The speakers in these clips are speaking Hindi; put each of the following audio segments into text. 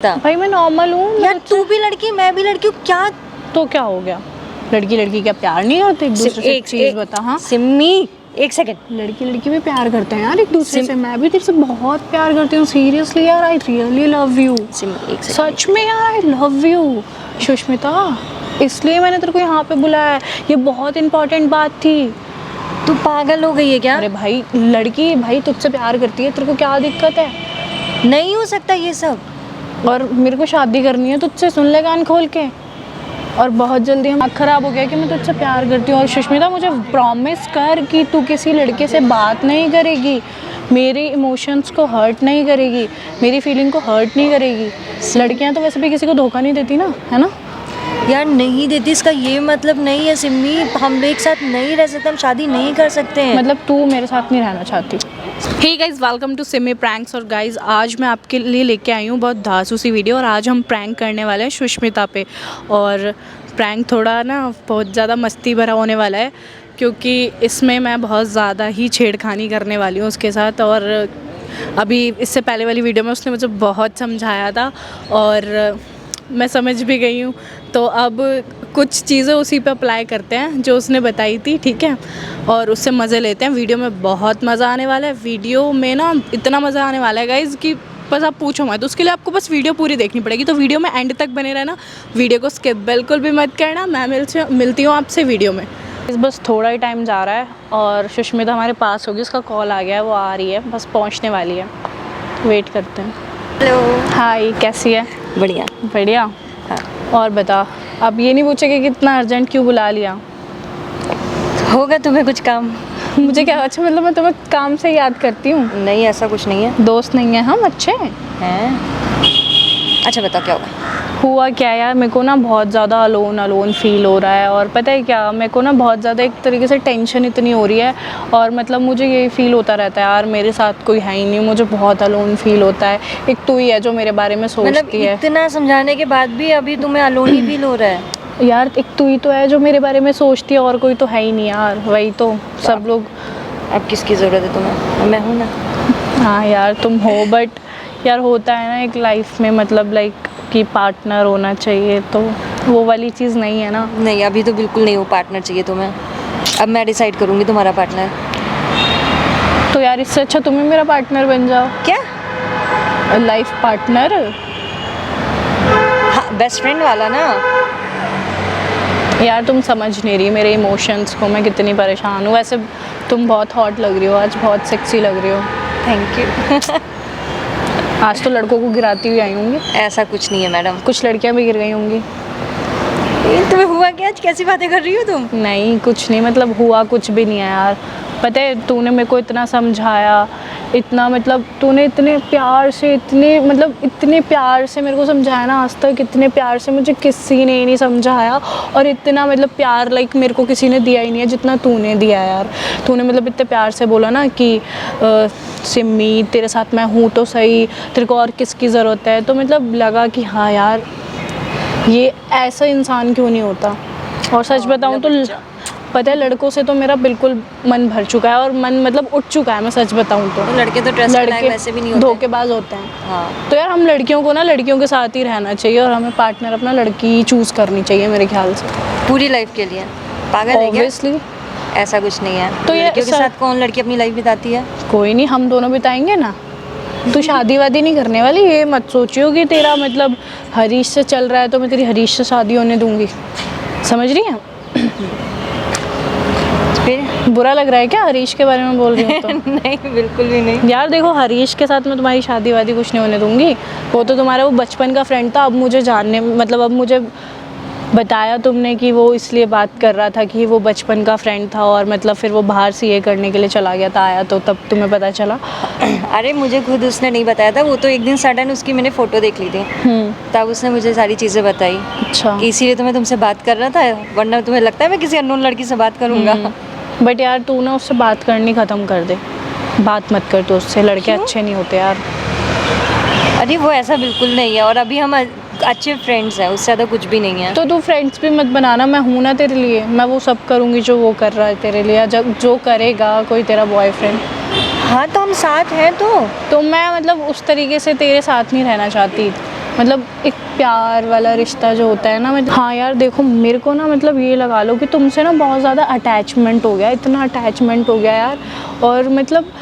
भाई मैं नॉर्मल हूँ यार, तू भी लड़की मैं भी लड़की हूँ, क्या तो क्या हो गया? लड़की लड़की क्या प्यार नहीं करते एक दूसरे से? एक चीज बता। हाँ सिम्मी, एक सेकंड। लड़की लड़की भी प्यार करते हैं यार एक दूसरे से। मैं भी तेरे से बहुत प्यार करती हूँ सीरियसली यार। I really love you. Simmi एक सेकंड। सच में यार आई लव यू सुष्मिता, इसलिए मैंने तेरे को यहाँ पे बुलाया है। ये बहुत इंपॉर्टेंट बात थी। तू पागल हो गई है क्या? अरे भाई लड़की भाई तुझसे प्यार करती है, तेरे को क्या दिक्कत है? नहीं हो सकता ये सब। और मेरे को शादी करनी है तुझसे, सुन ले कान खोल के। और बहुत जल्दी हम ख़राब हो गया कि मैं तुझसे प्यार करती हूँ। और सुष्मिता मुझे प्रॉमिस कर कि तू किसी लड़के से बात नहीं करेगी, मेरे इमोशंस को हर्ट नहीं करेगी, मेरी फीलिंग को हर्ट नहीं करेगी। लड़कियाँ तो वैसे भी किसी को धोखा नहीं देती ना, है ना? यार नहीं देती इसका ये मतलब नहीं है सिम्मी, हम एक साथ नहीं रह सकते, हम शादी नहीं कर सकते हैं। मतलब तू मेरे साथ नहीं रहना चाहती? Hey guys, welcome to Simi pranks. और गाइज़ आज मैं आपके लिए लेके आई हूँ बहुत धांसू सी वीडियो। और आज हम प्रैंक करने वाले हैं सुष्मिता पे। और प्रैंक थोड़ा ना बहुत ज़्यादा मस्ती भरा होने वाला है, क्योंकि इसमें मैं बहुत ज़्यादा ही छेड़खानी करने वाली हूँ उसके साथ। और अभी इससे पहले वाली वीडियो में उसने मुझे बहुत समझाया था और मैं समझ भी गई हूँ। तो अब कुछ चीज़ें उसी पे अप्लाई करते हैं जो उसने बताई थी, ठीक है? और उससे मज़े लेते हैं। वीडियो में बहुत मज़ा आने वाला है। वीडियो में ना इतना मज़ा आने वाला है गाइज़ कि बस आप पूछो मत। उसके लिए आपको बस वीडियो पूरी देखनी पड़ेगी। तो वीडियो में एंड तक बने रहना, वीडियो को स्किप बिल्कुल भी मत करना। मैं मिलती हूँ आपसे वीडियो में। बस थोड़ा ही टाइम जा रहा है और सुष्मिता हमारे पास होगी। उसका कॉल आ गया है, वो आ रही है, बस पहुँचने वाली है। वेट करते हैं। हेलो। हाय, कैसी है? बढ़िया बढ़िया। हाँ। और बता, अब ये नहीं पूछेगी कि इतना अर्जेंट क्यों बुला लिया? होगा तुम्हें कुछ काम? मुझे क्या अच्छा, मतलब मैं तुम्हें काम से याद करती हूँ? नहीं, ऐसा कुछ नहीं है। दोस्त नहीं है हम, अच्छे हैं। अच्छा बताओ क्या होगा? हुआ क्या यार, मेरे को ना बहुत ज़्यादा अलोन फील हो रहा है। और पता है क्या, मेरे को ना बहुत ज़्यादा एक तरीके से टेंशन इतनी हो रही है। और मतलब मुझे यही फील होता रहता है यार, मेरे साथ कोई है ही नहीं, मुझे बहुत अलोन फील होता है। एक तू ही है जो मेरे बारे में सोचती है। इतना समझाने के बाद भी अभी तुम्हें अलोन ही फील हो रहा है? यार एक तू ही तो है जो मेरे बारे में सोचती है, और कोई तो है ही नहीं यार। वही तो सब लोग। अब किसकी ज़रूरत है तुम्हें? मैं हूँ ना। हाँ यार तुम हो, बट यार होता है ना एक लाइफ में, मतलब लाइक कि पार्टनर होना चाहिए, तो वो वाली चीज़ नहीं है ना। नहीं, अभी तो बिल्कुल नहीं, वो पार्टनर चाहिए तुम्हें। अब मैं डिसाइड करूँगी तुम्हारा पार्टनर। तो यार इससे अच्छा तुम ही मेरा पार्टनर बन जाओ। क्या? Life partner? हाँ, बेस्ट फ्रेंड वाला ना। यार तुम समझ नहीं रही मेरे इमोशंस को, मैं कितनी परेशान हूँ। वैसे तुम बहुत हॉट लग रही हो आज, बहुत सेक्सी लग रही हो। Thank you. आज तो लड़कों को गिराती हुई आई होंगी। ऐसा कुछ नहीं है मैडम। कुछ लड़कियां भी गिर गई होंगी। तुम्हें हुआ क्या? आज कैसी बातें कर रही हो तुम? नहीं कुछ नहीं, मतलब हुआ कुछ भी नहीं है यार। पता है तूने मेरे को इतना समझाया, इतना मतलब तूने इतने प्यार से इतने प्यार से मेरे को समझाया ना। आज तक इतने प्यार से मुझे किसी ने नहीं समझाया। और इतना मतलब प्यार लाइक मेरे को किसी ने दिया ही नहीं है जितना तूने दिया यार। तूने मतलब इतने प्यार से बोला ना कि सिम्मी तेरे साथ मैं हूँ तो सही, तेरे को और किसकी ज़रूरत है। तो मतलब लगा कि हाँ यार ये ऐसा इंसान क्यों नहीं होता। और सच बताऊँ तो पता है लड़कों से तो मेरा बिल्कुल मन भर चुका है, और मन मतलब उठ चुका है। मैं सच बताऊँ तो लड़के तो ट्रस्ट करने वैसे भी नहीं होते, धोखेबाज होते हैं। हाँ। तो यार हम लड़कियों को ना लड़कियों के साथ ही रहना चाहिए, और हमें पार्टनर अपना लड़की ही चूज़ करनी चाहिए मेरे ख्याल से, पूरी लाइफ के लिए। पागल है क्या? ऑब्वियसली। ऐसा कुछ नहीं है। तो ये लड़कियों के साथ कौन लड़की अपनी लाइफ बिताती है? कोई नहीं, हम दोनों बिताएंगे ना। तू शादी वादी नहीं करने वाली, ये मत सोचियो कि तेरा मतलब हरीश से चल रहा है तो मैं तेरी हरीश से शादी होने दूंगी। समझ रही है? फिर बुरा लग रहा है क्या हरीश के बारे में बोल रही हूँ तो? नहीं, बिल्कुल भी नहीं। यार देखो, हरीश के साथ मैं तुम्हारी शादी वादी कुछ नहीं होने दूंगी। वो तो तुम्हारा वो बचपन का फ्रेंड था। अब मुझे जानने मतलब अब मुझे बताया तुमने कि वो इसलिए बात कर रहा था कि वो बचपन का फ्रेंड था, और मतलब फिर वो बाहर सीए करने के लिए चला गया था, आया तो तब तुम्हें पता चला। अरे मुझे खुद उसने नहीं बताया था, वो तो एक दिन सडन उसकी मैंने फ़ोटो देख ली थी, तब उसने मुझे सारी चीज़ें बताई। अच्छा, इसीलिए तो मैं तुमसे बात कर रहा था, वरना तुम्हें लगता है मैं किसी अननोन लड़की से बात करूँगा? बट यार तू ना उससे बात करनी ख़त्म कर दे। बात मत कर तू उससे, लड़के क्यों? अच्छे नहीं होते यार। अरे वो ऐसा बिल्कुल नहीं है, और अभी हम अच्छे फ्रेंड्स हैं, उससे ज़्यादा कुछ भी नहीं है। तो तू फ्रेंड्स भी मत बनाना, मैं हूँ ना तेरे लिए। मैं वो सब करूँगी जो वो कर रहा है तेरे लिए, जब जो करेगा कोई तेरा बॉयफ्रेंड। हाँ तो हम साथ हैं तो मैं मतलब उस तरीके से तेरे साथ नहीं रहना चाहती। मतलब एक प्यार वाला रिश्ता जो होता है ना, मतलब हाँ यार देखो मेरे को ना, मतलब ये लगा लो कि तुमसे ना बहुत ज़्यादा अटैचमेंट हो गया, इतना अटैचमेंट हो गया यार। और मतलब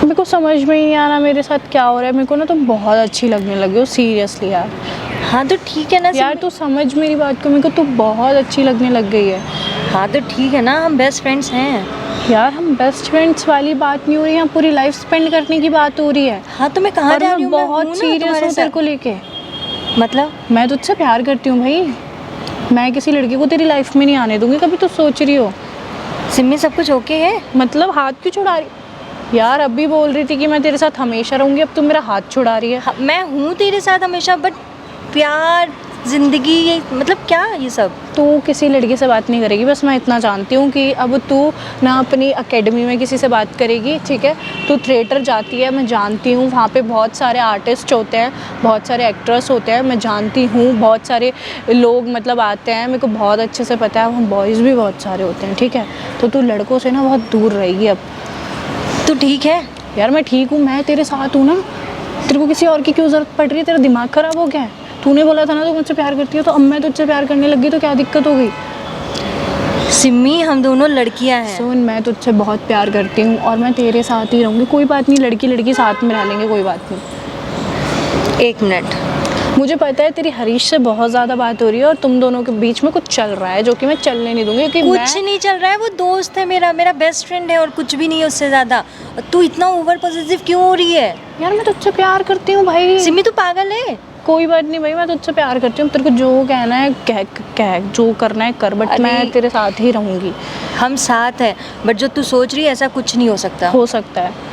मेरे को समझ में ही नहीं आ रहा मेरे साथ क्या हो रहा है। मेरे को ना तुम बहुत अच्छी लगने लगी हो सीरियसली यार। हाँ तो ठीक है ना यार तू समझ मेरी बात को, मेरे को तू बहुत अच्छी लगने लग गई है। हाँ तो ठीक है ना, हम बेस्ट फ्रेंड्स हैं। यार हम बेस्ट फ्रेंड्स वाली बात नहीं हो रही है, पूरी लाइफ स्पेंड करने की बात हो रही है। हाँ तो मैं कहाँ और जा रही मैं हूँ? बहुत सीरियस हूँ तेरे को लेके। मतलब मैं तुझसे प्यार करती हूँ भाई, मैं किसी लड़के को तेरी लाइफ में नहीं आने दूंगी कभी। तो सोच रही हो सिमी सब कुछ ओके है? मतलब हाथ क्यों छुड़ा रही यार? अभी बोल रही थी कि मैं तेरे साथ हमेशा रहूंगी, अब तुम मेरा हाथ छुड़ा रही है। मैं हूँ तेरे साथ हमेशा, बट प्यार जिंदगी ये मतलब क्या ये सब? तू किसी लड़की से बात नहीं करेगी, बस मैं इतना जानती हूँ कि अब तू ना अपनी एकेडमी में किसी से बात करेगी, ठीक है? तू थिएटर जाती है, मैं जानती हूँ, वहाँ पे बहुत सारे आर्टिस्ट होते हैं, बहुत सारे एक्ट्रेस होते हैं, मैं जानती हूँ, बहुत सारे लोग मतलब आते हैं, मेरे को बहुत अच्छे से पता है, वहाँ बॉयज़ भी बहुत सारे होते हैं, ठीक है? तो तू लड़कों से ना बहुत दूर रहेगी अब। तू ठीक है? यार मैं ठीक हूँ, मैं तेरे साथ हूँ ना, तेरे को किसी और की क्यों ज़रूरत पड़ रही है? तेरा दिमाग ख़राब हो गया है? तूने बोला था ना तू मुझसे प्यार करती है, तो अब मैं तुझसे प्यार करने लगी तो क्या दिक्कत हो गई? सिमी हम दोनों लड़कियां हैं। सुन, मैं तुझसे बहुत प्यार करती हूँ और मैं तेरे साथ ही रहूँगी, कोई बात नहीं, लड़की लड़की साथ में रह लेंगे, कोई बात नहीं। एक मिनट, मुझे पता है तेरी हरीश से बहुत ज़्यादा बात हो रही है और तुम दोनों के बीच में कुछ चल रहा है जो कि मैं चलने नहीं दूंगी, क्योंकि कुछ नहीं चल रहा है, वो दोस्त है मेरा बेस्ट फ्रेंड है और कुछ भी नहीं है उससे ज़्यादा। तू इतना ओवर पॉजिटिव क्यों हो रही है? यार मैं तुझसे प्यार करती हूँ भाई। सिमी तू पागल है? कोई बात नहीं भाई, मैं तुझसे प्यार करती हूँ, तेरे को जो कहना है कह, जो करना है कर, बट मैं तेरे साथ ही रहूँगी। हम साथ हैं, बट जो तू सोच रही है ऐसा कुछ नहीं हो सकता। हो सकता है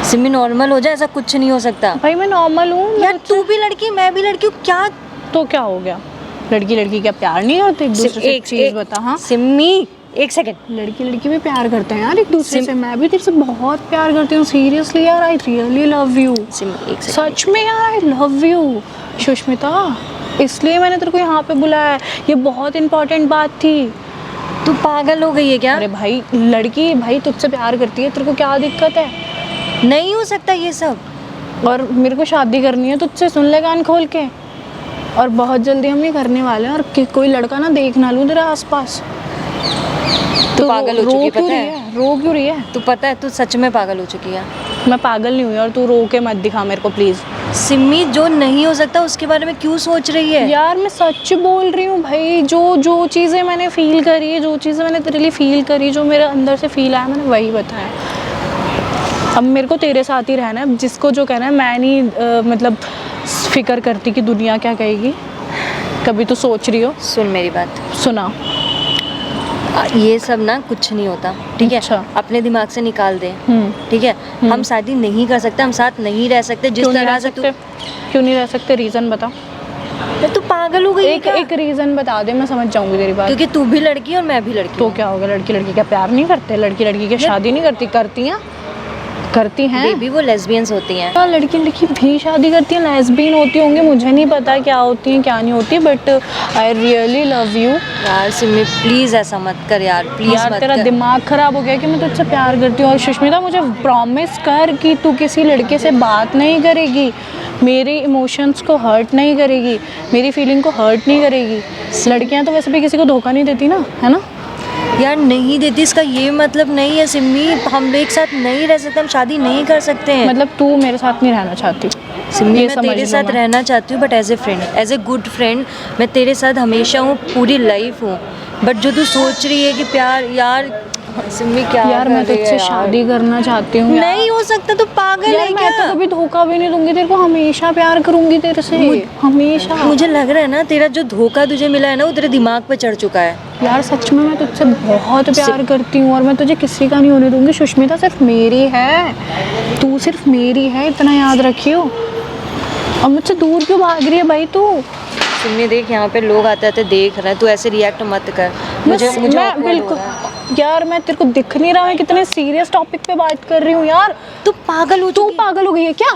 सिमी, नॉर्मल हो जाए, ऐसा कुछ नहीं हो सकता। भाई मैं नॉर्मल हूँ यार तू भी लड़की मैं भी लड़की हूँ, क्या तो क्या हो गया? लड़की लड़की क्या प्यार नहीं करते एक दूसरे से? एक चीज़ बता। हाँ सिमी एक सेकंड, लड़की लड़की भी प्यार करते हैं यार एक दूसरे से। मैं भी तेरे से बहुत प्यार करती हूँ सीरियसली यार, I really love you. Simi एक सेकंड, सच में यार आई लव यू सुष्मिता, इसलिए मैंने तेरे को यहाँ पे बुलाया है, ये बहुत इंपॉर्टेंट बात थी। तू पागल हो गई है क्या? अरे भाई लड़की भाई तुझसे प्यार करती है, तेरे को क्या दिक्कत है? नहीं हो सकता ये सब। और मेरे को शादी करनी है तुझसे, सुन ले कान खोल के, और बहुत जल्दी हम ये करने वाले हैं, और कोई लड़का ना देख ना लूँ तेरे आसपास। तू पागल हो चुकी है, पता है? रो क्यों रही है? तू पता है तू सच में पागल हो चुकी है। मैं पागल नहीं हुई, और तू रो के मत दिखा मेरे को प्लीज़। सिमी जो नहीं हो सकता उसके बारे में क्यों सोच रही है? यार मैं सच बोल रही हूँ भाई, जो चीज़ें मैंने फील करी, जो चीज़ें मैंने तेरे लिए फील करी, जो मेरे अंदर से फील आया, मैंने वही बताया। अब मेरे को तेरे साथ ही रहना है, जिसको जो कहना है। मैं नहीं मतलब फिक्र करती कि दुनिया क्या कहेगी, कभी तो सोच रही हो? सुन मेरी बात, सुना। ये सब ना कुछ नहीं होता, ठीक है? अच्छा। अपने दिमाग से निकाल दे, ठीक है? हम शादी नहीं कर सकते, हम साथ नहीं रह सकते। जिस तरह से क्यों नहीं रह सकते? रीज़न बता। तू पागल हो गई है क्या? एक रीज़न बता दे, मैं समझ जाऊंगी तेरी बात। क्योंकि तू भी लड़की है और मैं भी लड़की तो हूँ। क्या हो गया? लड़की लड़की क्या प्यार नहीं करते? लड़की लड़की की शादी नहीं करती? करती हैं बेबी, वो लेस्बियंस होती हैं। हाँ, लड़की लड़की भी शादी करती हैं, लेस्बियन होती होंगी, मुझे नहीं पता क्या होती हैं क्या नहीं होती, but I really love you. यार सिमी प्लीज़ ऐसा मत कर यार, प्लीज़ यार मत तेरा कर। दिमाग ख़राब हो गया कि मैं तुझसे प्यार करती हूँ। और सुष्मिता मुझे प्रॉमिस कर कि तू किसी लड़के से बात नहीं करेगी, मेरे इमोशंस को हर्ट नहीं करेगी, मेरी फीलिंग को हर्ट नहीं करेगी। लड़कियाँ तो वैसे भी किसी को धोखा नहीं देती ना, है ना? यार नहीं देती इसका ये मतलब नहीं है सिमी, हम एक साथ नहीं रह सकते, हम शादी नहीं कर सकते हैं। मतलब तू मेरे साथ नहीं रहना चाहती? सिमी ये मैं समझ तेरे लो साथ मैं। रहना चाहती हूँ, but as a friend, as a good friend मैं तेरे साथ हमेशा हूँ, पूरी लाइफ हूँ। बट जो तू सोच रही है कि प्यार, यार सिमी क्या यार मैं तुझसे शादी करना चाहती हूँ। नहीं हो सकता, तू पागल यार है मैं तो क्या? कभी धोखा भी नहीं दूंगी तेरे को, हमेशा प्यार करूंगी तेरे से, हमेशा। मुझे लग रहा है ना तेरा जो धोखा तुझे मिला है ना वो तेरे दिमाग पे चढ़ चुका है। यार सच में मैं तुझसे बहुत प्यार करती हूँ और मैं तुझे किसी का नहीं होने दूंगी। सुष्मिता सिर्फ मेरी है, तू सिर्फ मेरी है, इतना याद रखियो। और मुझसे दूर क्यों भाग रही है भाई तू? सिमी देख, यहाँ पे लोग आते आते देख रहे हैं, तू ऐसे रिएक्ट मत कर। मुझे मैं awkward हो बिल्कुल रहा है। यार मैं तेरे को दिख नहीं रहा, मैं कितने सीरियस टॉपिक पे बात कर रही हूँ यार। तू पागल हो तू चुकी है। पागल हो गई है क्या?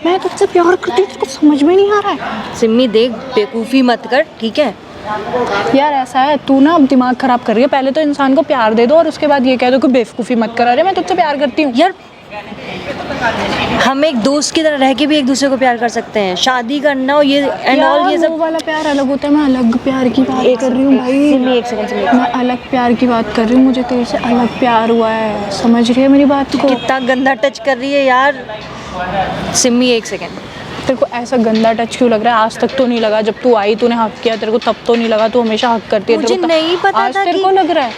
मैं तुझसे प्यार करती हूँ, तुझको समझ में नहीं आ रहा है? सिमी देख, बेवकूफ़ी मत कर, ठीक है? यार ऐसा है, तू ना अब दिमाग खराब कर रही है। पहले तो इंसान को प्यार दे दो और उसके बाद ये कह दो कि बेवकूफ़ी मत कर। अरे मैं तुझसे प्यार करती हूँ। यार हम एक दोस्त की तरह रह के भी एक दूसरे को प्यार कर सकते हैं। शादी करना और ये एंड ऑल ये वो सब। वाला प्यार अलग होता है, मैं अलग प्यार की बात कर रही हूँ भाई। सिमी एक सेकंड, मैं अलग प्यार की बात कर रही हूँ, मुझे तेरे से अलग प्यार हुआ है, समझ रही है मेरी बात को? कितना गंदा टच कर रही है यार। सिमी एक सेकंड। तेरे को ऐसा गंदा टच क्यों लग रहा है? आज तक तो नहीं लगा, जब तू आई तूने हक किया, तेरे को तब तो नहीं लगा, तू हमेशा हक करती है। मुझे तेरे को नहीं पता आज था तेरे कि को लग रहा है?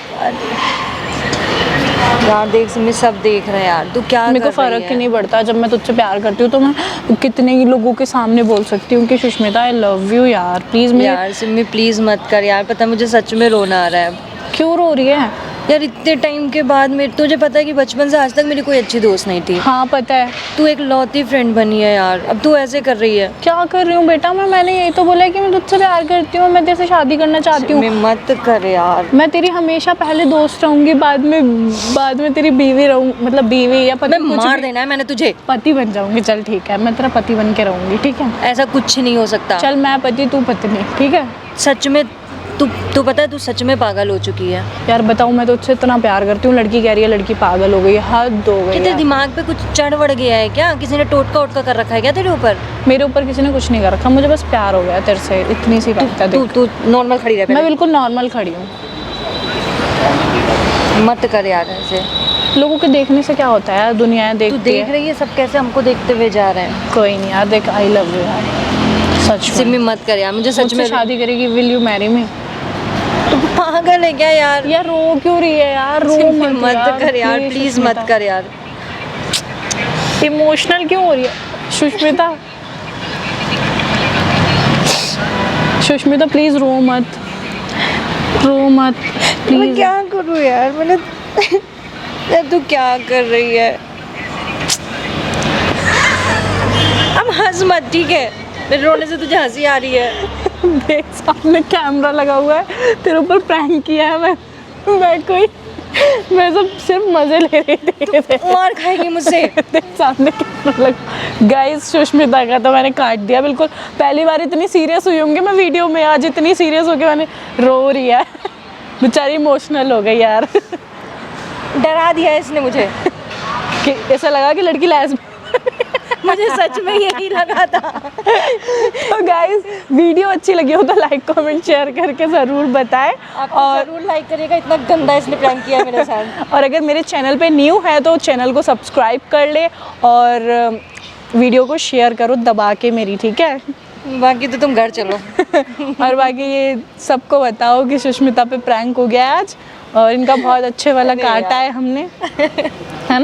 यार देख सिमी, सब देख रहे हैं यार, तू क्या मेरे को कर रही फर्क है? ही नहीं पड़ता, जब मैं तुझसे प्यार करती हूँ तो मैं कितने ही लोगों के सामने बोल सकती हूँ कि सुष्मिता आई लव यू यार, प्लीज़। मेरे यार सिमी प्लीज मत कर यार, पता है मुझे सच में रोना आ रहा है। क्यों रो रही है? यार इतने टाइम के बाद मेरे, तुझे पता है कि बचपन से आज तक मेरी कोई अच्छी दोस्त नहीं थी। हाँ पता है। तू एक लौती फ्रेंड बनी है यार, अब तू ऐसे कर रही है। क्या कर रही हूँ बेटा मैंने यही तो बोला है कि मैं तुझसे प्यार करती हूँ, मैं तेरे से शादी करना चाहती हूँ। सिमी मत कर यार। मैं तेरी हमेशा पहले दोस्त रहूंगी, बाद में तेरी बीवी रहूँ, मतलब बीवी या पति, मैं कुछ मार भी। देना है मैंने तुझे। पति बन जाऊंगी, चल ठीक है, मैं तेरा पति बन के रहूंगी, ठीक है? ऐसा कुछ नहीं हो सकता। चल मैं पति तू पत्नी, ठीक है? सच में तू पता है तू सच में पागल हो चुकी है। यार बताऊँ, मैं तुझसे इतना प्यार करती हूँ, लड़की कह रही है लड़की पागल हो गई है, हद हो गई कि तेरे यार। दिमाग पे कुछ चढ़ बढ़ गया है क्या? किसी ने टोटका वोटका कर रखा है क्या तेरे ऊपर? मेरे ऊपर किसी ने कुछ नहीं कर रखा, मुझे बस प्यार हो गया तेरे से, इतनी सी बात है। तू देख, तू नॉर्मल खड़ी रह मैं पहले। बिल्कुल नॉर्मल खड़ी हूँ। मत कर यार ऐसे। लोगों के देखने से क्या होता है यार, दुनिया तू देखती देख है। रही है सब कैसे हमको देखते हुए जा रहे हैं। कोई नहीं यार, देख आई लव यू यार, सच में। सिमी मत कर यार, मुझे सच मुझसे में। शादी करेगी, विल यू मैरी मी? तू पागल है क्या यार? यार रो क्यों रही है यार? रो सिमी मत कर यार, प्लीज मत कर यार। इमोशनल क्यों हो रही है सुष्मिता? सुष्मिता प्लीज रो मत, रो मत मैं प्लीज। क्या करूँ यार, मैंने यार तू क्या कर रही है? अब हंस मत, ठीक है? मेरे रोने से तुझे हंसी आ रही है। देख सामने कैमरा लगा हुआ है, तेरे ऊपर प्रैंक किया है मैं सब सिर्फ मजे ले रही थी। मार खाएगी मुझसे। देख सामने कैमरा लगा। गाइस सुष्मिता का तो मैंने काट दिया बिल्कुल। पहली बार इतनी सीरियस हुई होंगी मैं वीडियो में, आज इतनी सीरियस हो के मैंने रो रही है। बेचारी इमोशनल हो गई यार। डरा दिया इसने मुझे। कि ऐसा लगा कि लड़की लेस्बियन। मुझे सच में यही लगा था। तो गाइस वीडियो अच्छी लगी हो तो लाइक कमेंट शेयर करके ज़रूर बताएं, और जरूर लाइक करिएगा, इतना गंदा इसने प्रैंक किया मेरे साथ। और अगर मेरे चैनल पे न्यू है तो चैनल को सब्सक्राइब कर ले और वीडियो को शेयर करो दबा के मेरी, ठीक है? बाकी तो तुम घर चलो। और बाकी ये सबको बताओ कि सुष्मिता पे प्रैंक हो गया आज और इनका बहुत अच्छे वाला काटा है हमने, है ना?